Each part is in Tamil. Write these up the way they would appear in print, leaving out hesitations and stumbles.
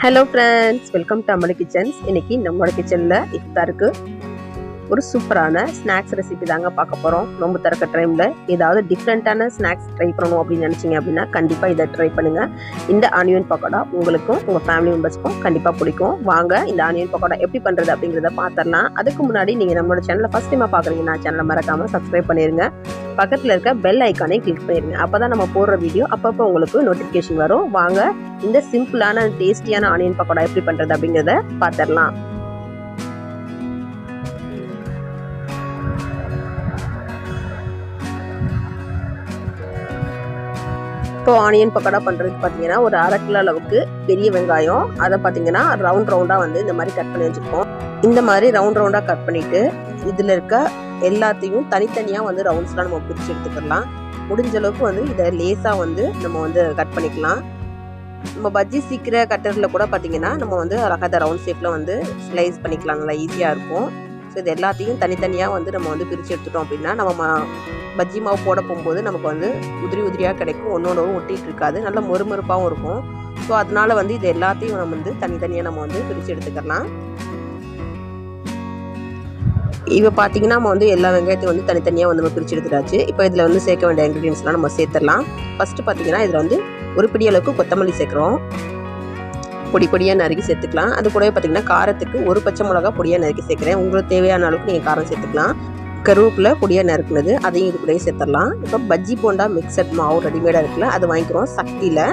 Hello friends, welcome to amalikitchens. இன்னைக்கு நம்மளோட கிச்சனில் இஃப்தாருக்கு ஒரு சூப்பரான ஸ்நாக்ஸ் ரெசிபி தாங்க பார்க்க போகிறோம். நோம்பு திறக்க டைமில் ஏதாவது டிஃப்ரெண்ட்டான ஸ்நாக்ஸ் ட்ரை பண்ணணும் அப்படின்னு நினச்சிங்க அப்படின்னா கண்டிப்பாக இதை ட்ரை பண்ணுங்கள். இந்த ஆனியன் பக்கோடா உங்களுக்கும் உங்கள் ஃபேமிலி மெம்பர்ஸ்க்கும் கண்டிப்பாக பிடிக்கும். வாங்க இந்த ஆனியன் பக்கோடா எப்படி பண்ணுறது அப்படிங்கிறத பார்த்துடலாம். அதுக்கு முன்னாடி நீங்கள் நம்மளோட சேனலை ஃபஸ்ட் டைமாக பார்க்குறீங்கன்னா சேனலை மறக்காமல் சப்ஸ்கிரைப் பண்ணிடுங்க. பக்கத்தில் இருக்க பெல் ஐக்கானை கிளிக் பண்ணிடுங்க. அப்போ தான் நம்ம போடுற வீடியோ அப்பப்போ உங்களுக்கு நோட்டிஃபிகேஷன் வரும். வாங்க இந்த சிம்பிளான டேஸ்டியான ஆனியன் பக்கோடா எப்படி பண்ணுறது அப்படிங்கிறத பார்த்துடலாம். இப்போ ஆனியன் பக்கோடா பண்ணுறதுக்கு பார்த்தீங்கன்னா ஒரு 1/2 கிலோ அளவுக்கு பெரிய வெங்காயம், அதை பார்த்தீங்கன்னா ரவுண்டாக வந்து இந்த மாதிரி கட் பண்ணி வச்சுருக்கோம். இந்த மாதிரி ரவுண்டாக கட் பண்ணிவிட்டு இதில் இருக்க எல்லாத்தையும் தனித்தனியாக வந்து ரவுண்ட்ஸ்லாம் நம்ம பிரித்து எடுத்துக்கலாம். முடிஞ்ச அளவுக்கு வந்து இதை லேசாக வந்து நம்ம வந்து கட் பண்ணிக்கலாம். நம்ம பஜ்ஜி சீக்கிர கட்டரில் கூட பார்த்தீங்கன்னா நம்ம வந்து அழகாக ரவுண்ட் ஷேப்பில் வந்து ஸ்லைஸ் பண்ணிக்கலாம், நல்லா ஈஸியாக இருக்கும். ஸோ இது எல்லாத்தையும் தனித்தனியாக வந்து நம்ம வந்து பிரித்து எடுத்துட்டோம் அப்படின்னா நம்ம பஜ்ஜி மாவு போட போகும்போது நமக்கு வந்து உதிரியாக கிடைக்கும், ஒன்றோட ஒட்டிகிட்டு இருக்காது, நல்லா மொறுமொறுப்பாகவும் இருக்கும். ஸோ அதனால வந்து இது எல்லாத்தையும் நம்ம வந்து தனித்தனியாக நம்ம வந்து பிரித்து எடுத்துக்கலாம். இப்போ பார்த்தீங்கன்னா நம்ம வந்து எல்லா வெங்காயத்தையும் வந்து தனித்தனியாக வந்து நம்ம பிரித்து எடுத்துட்டாச்சு. இப்போ இதில் வந்து சேர்க்க வேண்டிய இன்க்ரீடியன்ஸ்லாம் நம்ம சேர்த்துடலாம். ஃபஸ்ட்டு பார்த்தீங்கன்னா இதில் வந்து ஒரு பிடி அளவுக்கு கொத்தமல்லி சேர்க்குறோம், பொடியாக நறுக்கி சேர்த்துக்கலாம். அது கூடவே பார்த்தீங்கன்னா காரத்துக்கு ஒரு பச்சை மிளகா பொடியாக நறுக்கி சேர்க்குறேன். உங்களுக்கு தேவையான அளவுக்கு நீங்கள் காரம் சேர்த்துக்கலாம். கருவேப்பிலை பொடியாக நறுக்குனது அதையும் இது கூடயே சேர்த்துடலாம். இப்போ பஜ்ஜி போண்டா மிக்சட் மாவு ரெடிமேடாக இருக்குல்ல, அது வாங்கிக்கிறோம் சக்தியில்.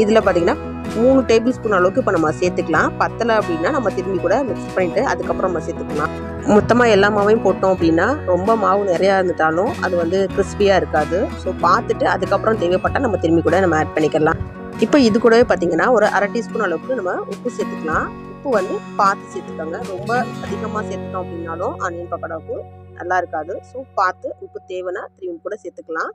இதில் பார்த்தீங்கன்னா 3 டேபிள் ஸ்பூன் அளவுக்கு இப்போ நம்ம சேர்த்துக்கலாம். பத்தலை அப்படின்னா நம்ம திரும்பி கூட மிக்ஸ் பண்ணிவிட்டு அதுக்கப்புறம் நம்ம சேர்த்துக்கலாம். மொத்தமாக எல்லா மாவையும் போட்டோம் அப்படின்னா ரொம்ப மாவு நிறையா இருந்துட்டாலும் அது வந்து கிறிஸ்பியாக இருக்காது. ஸோ பார்த்துட்டு அதுக்கப்புறம் தேவைப்பட்டால் நம்ம திரும்பி கூட நம்ம ஆட் பண்ணிக்கலாம். இப்போ இது கூடவே பார்த்தீங்கன்னா ஒரு 1/2 டீஸ்பூன் அளவுக்கு நம்ம உப்பு சேர்த்துக்கலாம். உப்பு வந்து பார்த்து சேர்த்துக்கோங்க. ரொம்ப அதிகமாக சேர்த்துட்டோம் அப்படின்னாலும் ஆனியன் பக்கோடாவுக்கு நல்லா இருக்காது. ஸோ பார்த்து உப்பு தேவைன்னா திரும்பி கூட சேர்த்துக்கலாம்.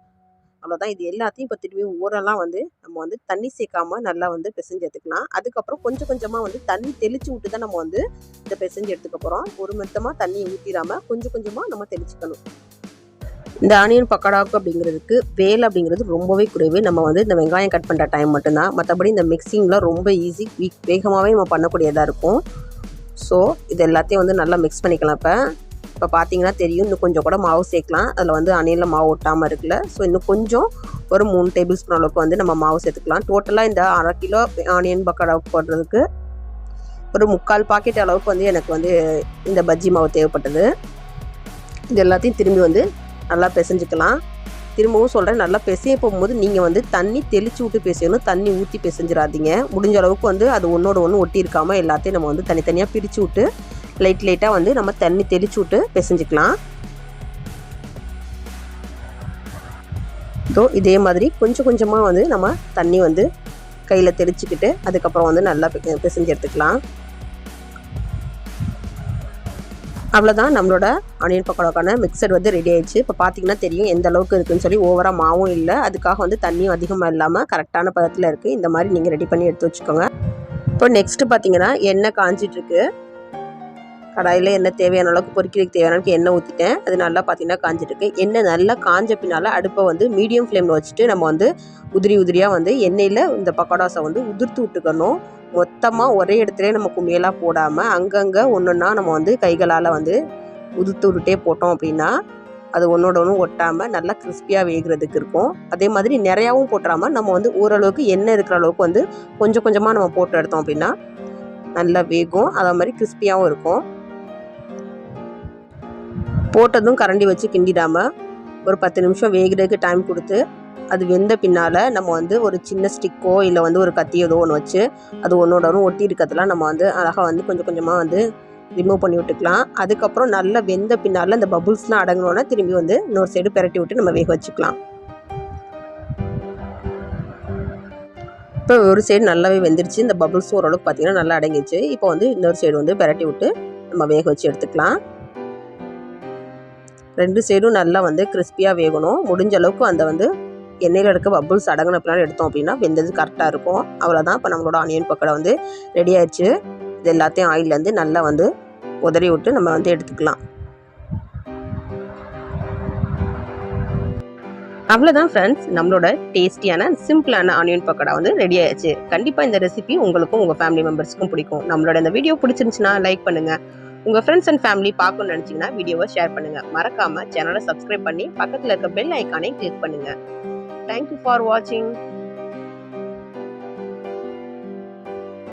அவ்வளோதான். இது எல்லாத்தையும் இப்போ திரும்பி ஓரெல்லாம் வந்து நம்ம வந்து தண்ணி சேர்க்காமல் நல்லா வந்து பிசைஞ்சு எடுத்துக்கலாம். அதுக்கப்புறம் கொஞ்சமாக வந்து தண்ணி தெளித்து விட்டு தான் நம்ம வந்து இதை பிசைஞ்சு எடுத்துக்க போகிறோம். ஒரு மொத்தமாக தண்ணியை ஊற்றிடாமல் கொஞ்சமாக நம்ம தெளிச்சுக்கணும். இந்த ஆனியன் பக்கோடாவுக்கு அப்படிங்கிறதுக்கு வேலை அப்படிங்கிறது ரொம்பவே குறைவு. நம்ம வந்து இந்த வெங்காயம் கட் பண்ணுற டைம் மட்டும்தான். மற்றபடி இந்த மிக்சிங்கில் ரொம்ப ஈஸி, வேகமாகவே நம்ம பண்ணக்கூடியதாக இருக்கும். ஸோ இது எல்லாத்தையும் வந்து நல்லா மிக்ஸ் பண்ணிக்கலாம். இப்போ பார்த்தீங்கன்னா தெரியும், இன்னும் கொஞ்சம் கூட மாவு சேர்க்கலாம். அதில் வந்து ஆனியனில் மாவு ஒட்டாமல் இருக்குல்ல. ஸோ இன்னும் கொஞ்சம் ஒரு 3 டேபிள் ஸ்பூன் அளவுக்கு வந்து நம்ம மாவு சேர்த்துக்கலாம். டோட்டலாக இந்த 1/2 கிலோ ஆனியன் பக்கோடாவுக்கு போடுறதுக்கு ஒரு 3/4 பாக்கெட் அளவுக்கு வந்து எனக்கு வந்து இந்த பஜ்ஜி மாவு தேவைப்பட்டது. இது எல்லாத்தையும் திரும்பி வந்து நல்லா பிசைஞ்சிக்கலாம். திரும்பவும் சொல்கிறேன், நல்லா பிசைய போகும்போது நீங்கள் வந்து தண்ணி தெளித்து விட்டு பிசையணும், தண்ணி ஊற்றி பிசைஞ்சிடாதீங்க. முடிஞ்ச அளவுக்கு வந்து அது ஒன்றோட ஒன்று ஒட்டி இருக்காமல் எல்லாத்தையும் நம்ம வந்து தனித்தனியாக பிரித்து விட்டு லைட்டாக வந்து நம்ம தண்ணி தெளித்து விட்டு பிசைஞ்சிக்கலாம். ஸோ இதே மாதிரி கொஞ்சமாக வந்து நம்ம தண்ணி வந்து கையில் தெளிச்சிக்கிட்டு அதுக்கப்புறம் வந்து நல்லா பிசைஞ்சு எடுத்துக்கலாம். அவ்வளோதான், நம்மளோட ஆனியன் பக்கோடாக்கான மிக்சர் வந்து ரெடி ஆயிடுச்சு. இப்போ பார்த்தீங்கன்னா தெரியும் எந்த அளவுக்கு இருக்குதுன்னு சொல்லி. ஓவராக மாவும் இல்லை, அதுக்காக வந்து தண்ணியும் அதிகமாக இல்லாமல் கரெக்டான பதத்தில் இருக்குது. இந்த மாதிரி நீங்கள் ரெடி பண்ணி எடுத்து வச்சுக்கோங்க. இப்போ நெக்ஸ்ட்டு பார்த்தீங்கன்னா எண்ணெய் காஞ்சிட்ருக்கு. கடாயில் எண்ணெய் தேவையான அளவுக்கு பொரிக்கிறதுக்கு தேவையான அளவுக்கு எண்ணெய் ஊற்றிட்டேன். அது நல்லா பார்த்தீங்கன்னா காஞ்சிட்ருக்கு. எண்ணெய் நல்லா காஞ்ச பின்னால் அடுப்பை வந்து மீடியம் ஃப்ளேமில் வச்சுட்டு நம்ம வந்து உதிரியாக வந்து எண்ணெயில் இந்த பக்கோடாஸை வந்து உதிர்த்து விட்டுக்கணும். மொத்தமாக ஒரே இடத்துலேயே நம்ம குமியலாக போடாமல் அங்கங்கே ஒன்றுன்னா நம்ம வந்து கைகளால் வந்து உதிர்த்து விட்டுட்டே போட்டோம் அப்படின்னா அது ஒன்றோட ஒன்று ஒட்டாமல் நல்லா கிறிஸ்பியாக வேகிறதுக்கு இருக்கும். அதே மாதிரி நிறையாவும் போட்டுறாமல் நம்ம வந்து ஓரளவுக்கு எண்ணெய் இருக்கிற அளவுக்கு வந்து கொஞ்சமாக நம்ம போட்டு எடுத்தோம் அப்படின்னா நல்லா வேகும், அதே மாதிரி கிறிஸ்பியாகவும் இருக்கும். போட்டதும் கரண்டி வச்சு கிண்டிடாமல் ஒரு 10 நிமிஷம் வேகிறதுக்கு டைம் கொடுத்து அது வெந்த பின்னால் நம்ம வந்து ஒரு சின்ன ஸ்டிக்கோ இல்லை வந்து ஒரு கத்தியோ ஏதோ ஒன்று வச்சு அது ஒன்றோட ஒன்று ஒட்டி இருக்கிறதுலாம் நம்ம வந்து அழகாக வந்து கொஞ்சமாக வந்து ரிமூவ் பண்ணி விட்டுக்கலாம். அதுக்கப்புறம் நல்லா வெந்த பின்னால் இந்த பபுள்ஸ்லாம் அடங்கினோன்னா திரும்பி வந்து இன்னொரு சைடு பெரட்டி விட்டு நம்ம வேக வச்சுக்கலாம். இப்போ ஒரு சைடு நல்லாவே வெந்துருச்சு. இந்த பபுள்ஸும் ஓரளவுக்கு பார்த்திங்கன்னா நல்லா அடங்கிடுச்சு. இப்போ வந்து இன்னொரு சைடு வந்து பெரட்டி விட்டு நம்ம வேக வச்சு எடுத்துக்கலாம். 2 சைடும் நல்லா வந்து கிறிஸ்பியாக வேகணும். முடிஞ்ச அளவுக்கு அந்த வந்து எண்ணெயில் இருக்க பபுள்ஸ் அடங்கின பின்னால் எடுத்தோம் அப்படின்னா வெந்தது கரெக்டாக இருக்கும். அவ்வளோதான், இப்போ நம்மளோட ஆனியன் பக்கோடா வந்து ரெடி ஆயிடுச்சு. இது எல்லாத்தையும் ஆயிலேருந்து நல்லா வந்து உதறி விட்டு நம்ம வந்து எடுத்துக்கலாம். அவ்வளோதான் ஃப்ரெண்ட்ஸ், நம்மளோட டேஸ்டியான சிம்பிளான ஆனியன் பக்கோடா வந்து ரெடி ஆயிடுச்சு. கண்டிப்பாக இந்த ரெசிபி உங்களுக்கும் உங்கள் ஃபேமிலி மெம்பர்ஸ்க்கும் பிடிக்கும். நம்மளோட இந்த வீடியோ பிடிச்சிருந்துச்சுன்னா லைக் பண்ணுங்க. உங்கள் ஃப்ரெண்ட்ஸ் அண்ட் ஃபேமிலி பார்க்கணும்னு நினச்சிங்கன்னா வீடியோவை ஷேர் பண்ணுங்க. மறக்காம சேனலை சப்ஸ்கிரைப் பண்ணி பக்கத்தில் இருக்க பெல் ஐக்கானை கிளிக் பண்ணுங்க. தேங்க்யூ ஃபார் வாட்சிங்.